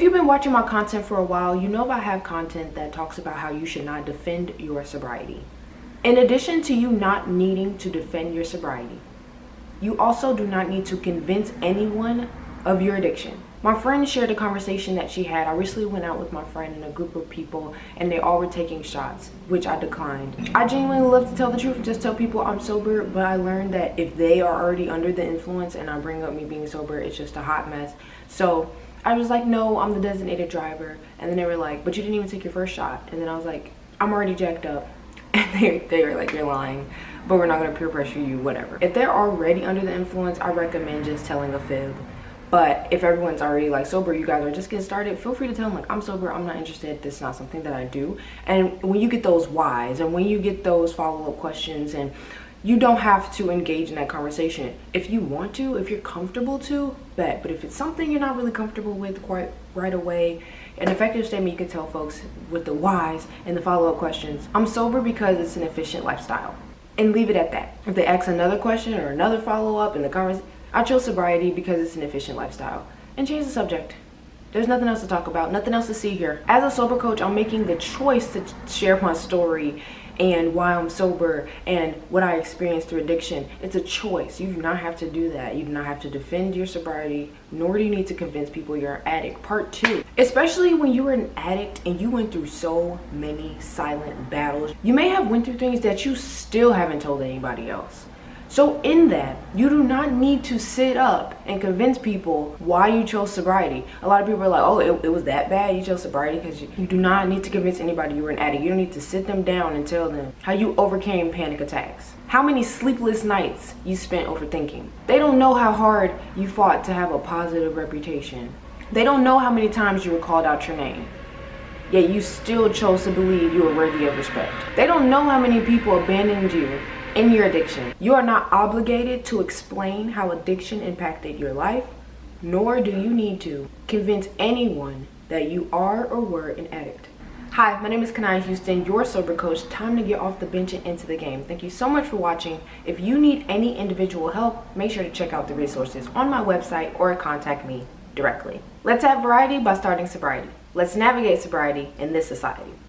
you've been watching my content for a while, you know I have content that talks about how you should not defend your sobriety. In addition to you not needing to defend your sobriety, you also do not need to convince anyone of your addiction. My friend shared a conversation that she had. I recently went out with my friend and a group of people, and they all were taking shots, which I declined. I genuinely love to tell the truth, just tell people I'm sober, but I learned that if they are already under the influence and I bring up me being sober, it's just a hot mess. So I was like, no, I'm the designated driver. And then they were like, but you didn't even take your first shot. And then I was like, I'm already jacked up. And they were like, you're lying, but we're not gonna peer pressure you, whatever. If they're already under the influence, I recommend just telling a fib. But if everyone's already like sober, you guys are just getting started, feel free to tell them like, I'm sober, I'm not interested, this is not something that I do. And when you get those whys and when you get those follow-up questions, and you don't have to engage in that conversation. If you want to, if you're comfortable to, bet. But if it's something you're not really comfortable with quite right away, an effective statement you can tell folks with the whys and the follow-up questions, I'm sober because it's an efficient lifestyle. And leave it at that. If they ask another question or another follow-up in the conversation, I chose sobriety because it's an efficient lifestyle. And change the subject. There's nothing else to talk about, nothing else to see here. As a sober coach, I'm making the choice to share my story and why I'm sober and what I experienced through addiction. It's a choice. You do not have to do that. You do not have to defend your sobriety, nor do you need to convince people you're an addict. Part 2, especially when you were an addict and you went through so many silent battles, you may have went through things that you still haven't told anybody else. So in that, you do not need to sit up and convince people why you chose sobriety. A lot of people are like, oh, it was that bad, you chose sobriety? Because you do not need to convince anybody you were an addict. You don't need to sit them down and tell them how you overcame panic attacks, how many sleepless nights you spent overthinking. They don't know how hard you fought to have a positive reputation. They don't know how many times you were called out your name, yet you still chose to believe you were worthy of respect. They don't know how many people abandoned you in your addiction. You are not obligated to explain how addiction impacted your life, nor do you need to convince anyone that you are or were an addict. Hi, my name is Kanai Houston, your sober coach. Time to get off the bench and into the game. Thank you so much for watching. If you need any individual help, make sure to check out the resources on my website or contact me directly. Let's have variety by starting sobriety. Let's navigate sobriety in this society.